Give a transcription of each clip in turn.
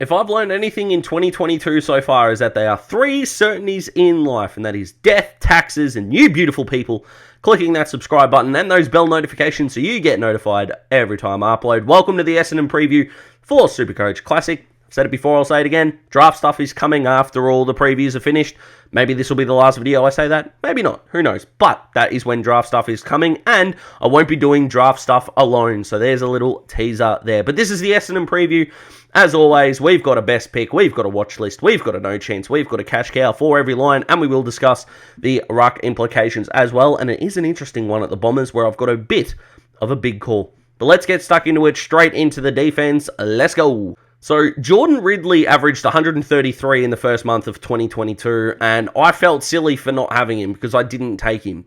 If I've learned anything in 2022 so far is that there are 3 certainties in life, and that is death, taxes, and you beautiful people clicking that subscribe button and those bell notifications so you get notified every time I upload. Welcome to the Essendon preview for SuperCoach Classic. I've said it before, I'll say it again. Draft stuff is coming after all the previews are finished. Maybe this will be the last video I say that. Maybe not. Who knows? But that is when draft stuff is coming, and I won't be doing draft stuff alone. So there's a little teaser there. But this is the Essendon preview. As always, we've got a best pick, we've got a watch list, we've got a no chance, we've got a cash cow for every line, and we will discuss the ruck implications as well. And it is an interesting one at the Bombers where I've got a bit of a big call. But let's get stuck into it, straight into the defense. Let's go. So, Jordan Ridley averaged 133 in the first month of 2022, and I felt silly for not having him because I didn't take him.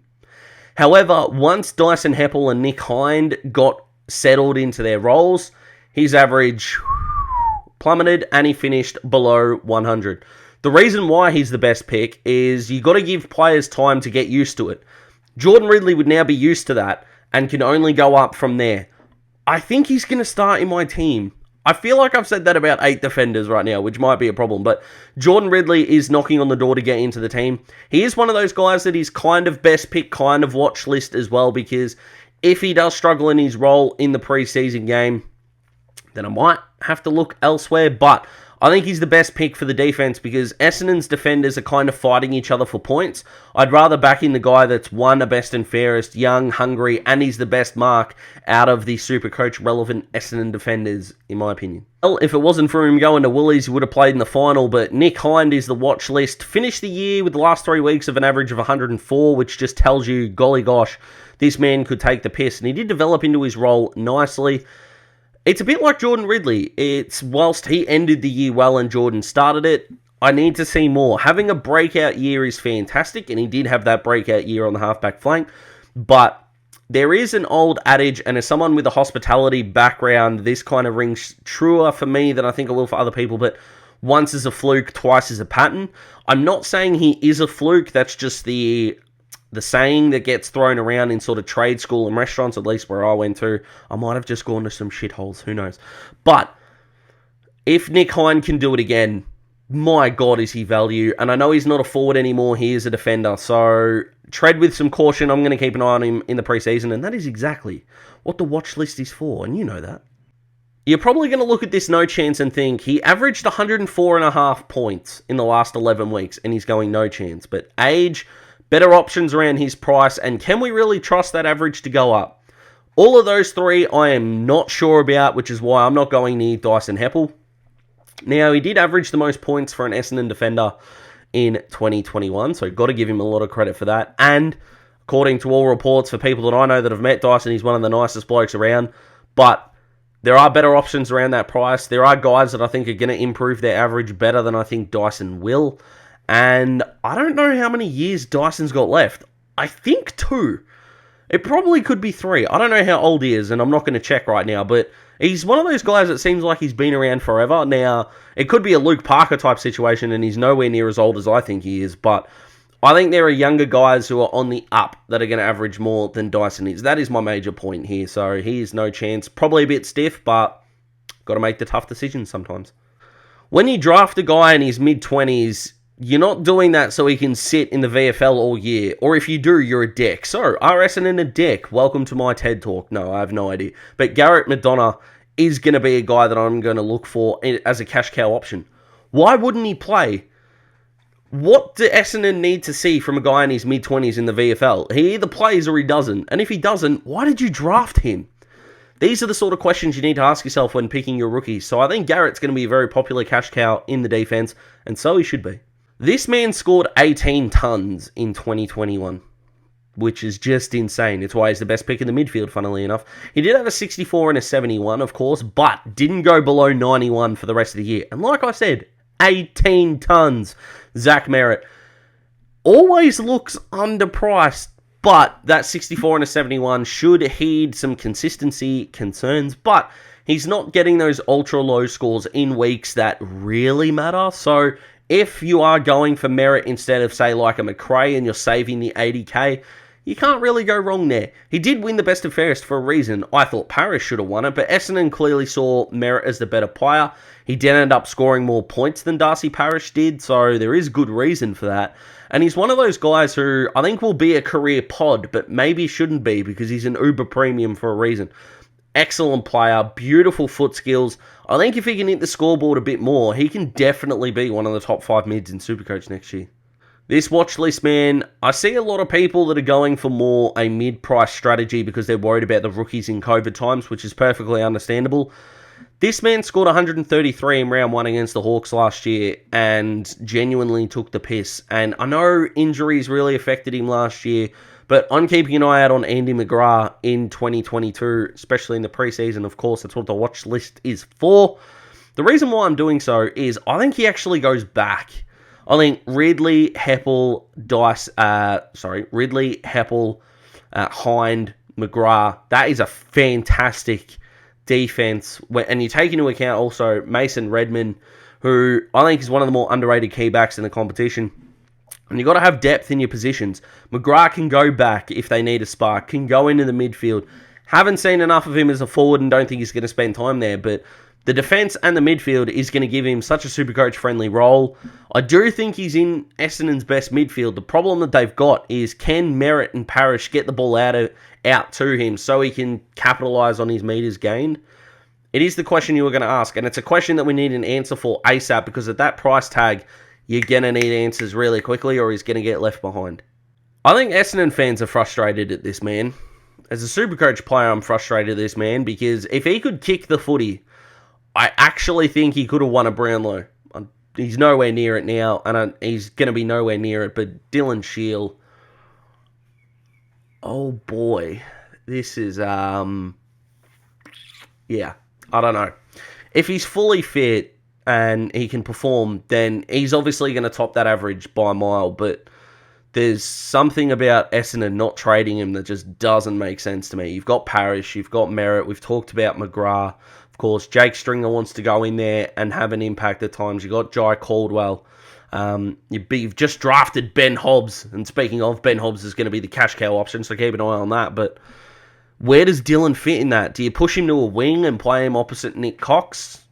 However, once Dyson Heppell and Nick Hind got settled into their roles, his average plummeted and he finished below 100. The reason why he's the best pick is you got to give players time to get used to it. Jordan Ridley would now be used to that and can only go up from there. I think he's going to start in my team. I feel like I've said that about 8 defenders right now, which might be a problem, but Jordan Ridley is knocking on the door to get into the team. He is one of those guys that is kind of best pick, kind of watch list as well, because if he does struggle in his role in the preseason game, then I might have to look elsewhere, but I think he's the best pick for the defense because Essendon's defenders are kind of fighting each other for points. I'd rather back in the guy that's one, a best and fairest, young, hungry, and he's the best mark out of the SuperCoach relevant Essendon defenders, in my opinion. Well, if it wasn't for him going to Woolies, he would have played in the final, but Nick Hind is the watch list. Finished the year with the last 3 weeks of an average of 104, which just tells you, golly gosh, this man could take the piss, and he did develop into his role nicely. It's a bit like Jordan Ridley. It's whilst he ended the year well and Jordan started it, I need to see more. Having a breakout year is fantastic, and he did have that breakout year on the halfback flank, but there is an old adage, and as someone with a hospitality background, this kind of rings truer for me than I think it will for other people, but once is a fluke, twice is a pattern. I'm not saying he is a fluke, that's just the saying that gets thrown around in sort of trade school and restaurants, at least where I went to. I might have just gone to some shitholes, who knows. But if Nick Hind can do it again, my God, is he value. And I know he's not a forward anymore, he is a defender. So tread with some caution. I'm going to keep an eye on him in the preseason, and that is exactly what the watch list is for, and you know that. You're probably going to look at this no chance and think, he averaged 104.5 points in the last 11 weeks, and he's going no chance. But age, better options around his price, and can we really trust that average to go up? All of those 3 I am not sure about, which is why I'm not going near Dyson Heppell. Now, he did average the most points for an Essendon defender in 2021, so got to give him a lot of credit for that. And according to all reports, for people that I know that have met Dyson, he's one of the nicest blokes around. But there are better options around that price. There are guys that I think are going to improve their average better than I think Dyson will. And I don't know how many years Dyson's got left. I think 2. It probably could be 3. I don't know how old he is, and I'm not going to check right now, but he's one of those guys that seems like he's been around forever. Now, it could be a Luke Parker type situation, and he's nowhere near as old as I think he is, but I think there are younger guys who are on the up that are going to average more than Dyson is. That is my major point here, so he is no chance. Probably a bit stiff, but got to make the tough decisions sometimes. When you draft a guy in his mid-20s, you're not doing that so he can sit in the VFL all year. Or if you do, you're a dick. So, are Essendon a dick? Welcome to my TED Talk. No, I have no idea. But Garrett McDonagh is going to be a guy that I'm going to look for as a cash cow option. Why wouldn't he play? What do Essendon need to see from a guy in his mid-20s in the VFL? He either plays or he doesn't. And if he doesn't, why did you draft him? These are the sort of questions you need to ask yourself when picking your rookies. So I think Garrett's going to be a very popular cash cow in the defense, and so he should be. This man scored 18 tons in 2021, which is just insane. It's why he's the best pick in the midfield, funnily enough. He did have a 64 and a 71, of course, but didn't go below 91 for the rest of the year. And like I said, 18 tons. Zach Merrett always looks underpriced, but that 64 and a 71 should heed some consistency concerns, but he's not getting those ultra low scores in weeks that really matter. So if you are going for Merrett instead of, say, like a McRae and you're saving the 80k, You can't really go wrong there. He did win the best and fairest for a reason. I thought Parish should have won it, but Essendon clearly saw Merrett as the better player. He did end up scoring more points than Darcy Parish did, so there is good reason for that. And he's one of those guys who I think will be a career pod, but maybe shouldn't be because he's an uber premium for a reason. Excellent player, beautiful foot skills. I think if he can hit the scoreboard a bit more, he can definitely be one of the top 5 mids in SuperCoach next year. This watch list, man, I see a lot of people that are going for more a mid-price strategy because they're worried about the rookies in COVID times, which is perfectly understandable. This man scored 133 in round 1 against the Hawks last year and genuinely took the piss. And I know injuries really affected him last year, but I'm keeping an eye out on Andy McGrath in 2022, especially in the preseason. Of course, that's what the watch list is for. The reason why I'm doing so is I think he actually goes back. I think Ridley, Heppell, Hind, McGrath, that is a fantastic defense. And you take into account also Mason Redmond, who I think is one of the more underrated key backs in the competition. And you've got to have depth in your positions. McGrath can go back if they need a spark, can go into the midfield. Haven't seen enough of him as a forward and don't think he's going to spend time there, but the defence and the midfield is going to give him such a Supercoach-friendly role. I do think he's in Essendon's best midfield. The problem that they've got is can Merrett and Parish get the ball out to him so he can capitalise on his metres gained? It is the question you were going to ask, and it's a question that we need an answer for ASAP because at that price tag, you're going to need answers really quickly or he's going to get left behind. I think Essendon fans are frustrated at this man. As a Supercoach player, I'm frustrated at this man because if he could kick the footy, I actually think he could have won a Brownlow. He's nowhere near it now, and he's going to be nowhere near it, but Dylan Shiel, oh boy, this is, yeah, I don't know. If he's fully fit and he can perform, then he's obviously going to top that average by a mile, but there's something about Essendon not trading him that just doesn't make sense to me. You've got Parish, you've got Merrett, we've talked about McGrath. Of course, Jake Stringer wants to go in there and have an impact at times. You've got Jai Caldwell. You've just drafted Ben Hobbs. And speaking of, Ben Hobbs is going to be the cash cow option, so keep an eye on that. But where does Dylan fit in that? Do you push him to a wing and play him opposite Nick Cox?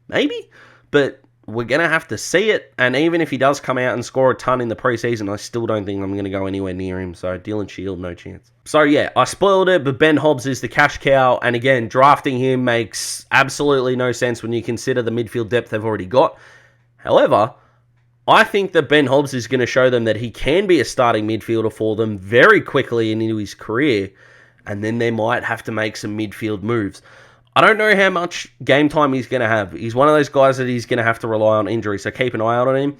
Maybe. But we're going to have to see it. And even if he does come out and score a ton in the preseason, I still don't think I'm going to go anywhere near him. So Dylan Shield, no chance. So yeah, I spoiled it, but Ben Hobbs is the cash cow. And again, drafting him makes absolutely no sense when you consider the midfield depth they've already got. However, I think that Ben Hobbs is going to show them that he can be a starting midfielder for them very quickly into his career. And then they might have to make some midfield moves. I don't know how much game time he's going to have. He's one of those guys that he's going to have to rely on injury, so keep an eye out on him.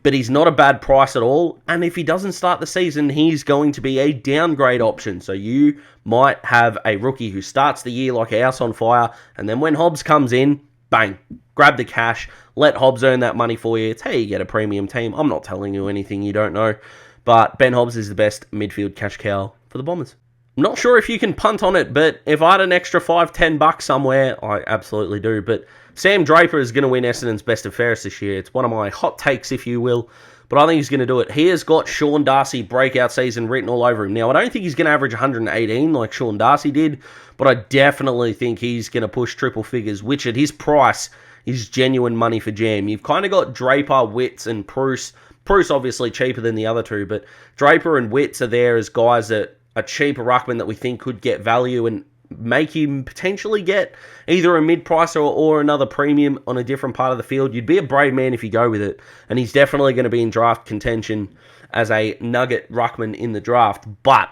But he's not a bad price at all, and if he doesn't start the season, he's going to be a downgrade option. So you might have a rookie who starts the year like a house on fire, and then when Hobbs comes in, bang, grab the cash, let Hobbs earn that money for you. It's how you get a premium team. I'm not telling you anything you don't know, but Ben Hobbs is the best midfield cash cow for the Bombers. I'm not sure if you can punt on it, but if I had an extra $5-10 somewhere, I absolutely do. But Sam Draper is going to win Essendon's best and fairest this year. It's one of my hot takes, if you will. But I think he's going to do it. He has got Sean Darcy breakout season written all over him. Now, I don't think he's going to average 118 like Sean Darcy did, but I definitely think he's going to push triple figures, which at his price is genuine money for jam. You've kind of got Draper, Witts, and Bruce. Bruce obviously cheaper than the other two, but Draper and Witts are there as guys that a cheaper ruckman that we think could get value and make him potentially get either a mid-price or another premium on a different part of the field. You'd be a brave man if you go with it. And he's definitely going to be in draft contention as a nugget ruckman in the draft. But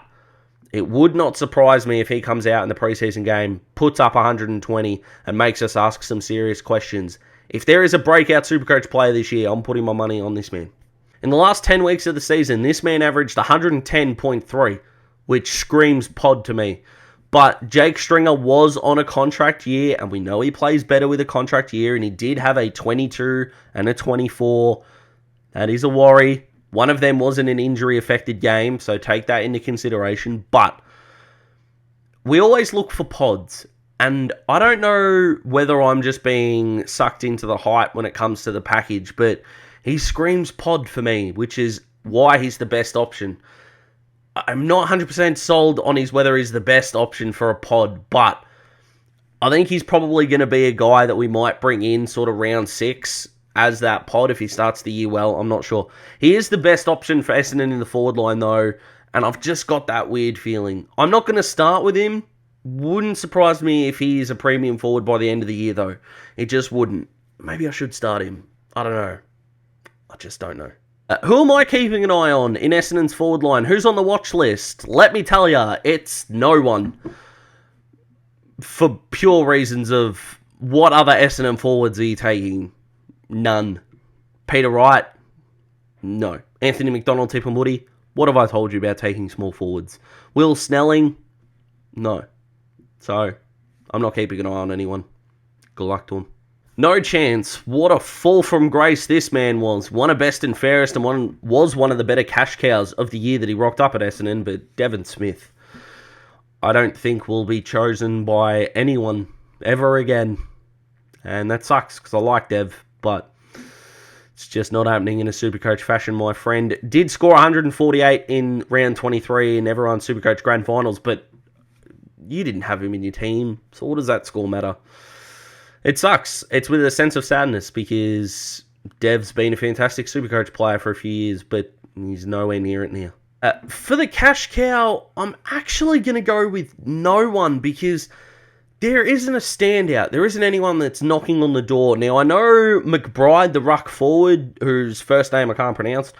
it would not surprise me if he comes out in the preseason game, puts up 120, and makes us ask some serious questions. If there is a breakout Supercoach player this year, I'm putting my money on this man. In the last 10 weeks of the season, this man averaged 110.3. which screams pod to me. But Jake Stringer was on a contract year, and we know he plays better with a contract year, and he did have a 22 and a 24. That is a worry. One of them wasn't an injury-affected game, so take that into consideration. But we always look for pods, and I don't know whether I'm just being sucked into the hype when it comes to the package, but he screams pod for me, which is why he's the best option. I'm not 100% sold on whether he's the best option for a pod, but I think he's probably going to be a guy that we might bring in sort of round 6 as that pod if he starts the year well. I'm not sure. He is the best option for Essendon in the forward line, though, and I've just got that weird feeling. I'm not going to start with him. Wouldn't surprise me if he is a premium forward by the end of the year, though. It just wouldn't. Maybe I should start him. I don't know. I just don't know. Who am I keeping an eye on in Essendon's forward line? Who's on the watch list? Let me tell you, it's no one. For pure reasons of what other Essendon forwards are you taking? None. Peter Wright? No. Anthony McDonald-Tipungwuti? What have I told you about taking small forwards? Will Snelling? No. So, I'm not keeping an eye on anyone. Good luck to him. No chance. What a fall from grace this man was. One of best and fairest and was one of the better cash cows of the year that he rocked up at Essendon, but Devon Smith, I don't think will be chosen by anyone ever again. And that sucks because I like Dev, but it's just not happening in a SuperCoach fashion, my friend. Did score 148 in round 23 in everyone's SuperCoach Grand Finals, but you didn't have him in your team, so what does that score matter? It sucks. It's with a sense of sadness because Dev's been a fantastic SuperCoach player for a few years, but he's nowhere near it now. For the cash cow, I'm actually going to go with no one because there isn't a standout. There isn't anyone that's knocking on the door. Now, I know McBride, the ruck forward, whose first name I can't pronounce,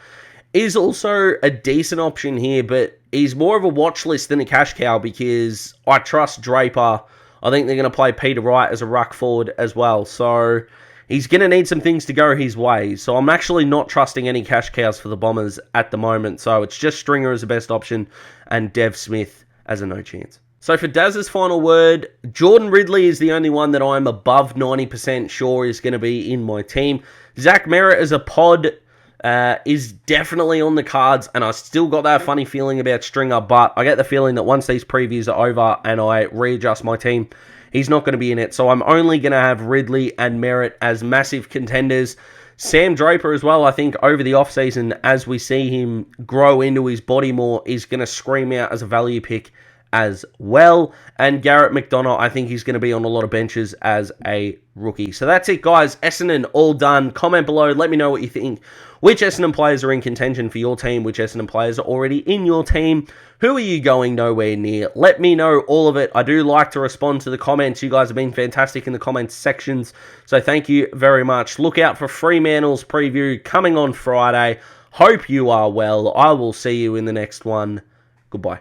is also a decent option here, but he's more of a watch list than a cash cow because I trust Draper. I think they're going to play Peter Wright as a ruck forward as well. So he's going to need some things to go his way. So I'm actually not trusting any cash cows for the Bombers at the moment. So it's just Stringer as the best option and Dev Smith as a no chance. So for Daz's final word, Jordan Ridley is the only one that I'm above 90% sure is going to be in my team. Zach Merrett as a pod is definitely on the cards, and I still got that funny feeling about Stringer, but I get the feeling that once these previews are over and I readjust my team, he's not going to be in it. So I'm only going to have Ridley and Merrett as massive contenders. Sam Draper as well, I think, over the offseason, as we see him grow into his body more, is going to scream out as a value pick as well. And Garrett McDonagh, I think he's going to be on a lot of benches as a rookie. So that's it, guys. Essendon all done. Comment below. Let me know what you think. Which Essendon players are in contention for your team? Which Essendon players are already in your team? Who are you going nowhere near? Let me know all of it. I do like to respond to the comments. You guys have been fantastic in the comments sections. So thank you very much. Look out for Fremantle's preview coming on Friday. Hope you are well. I will see you in the next one. Goodbye.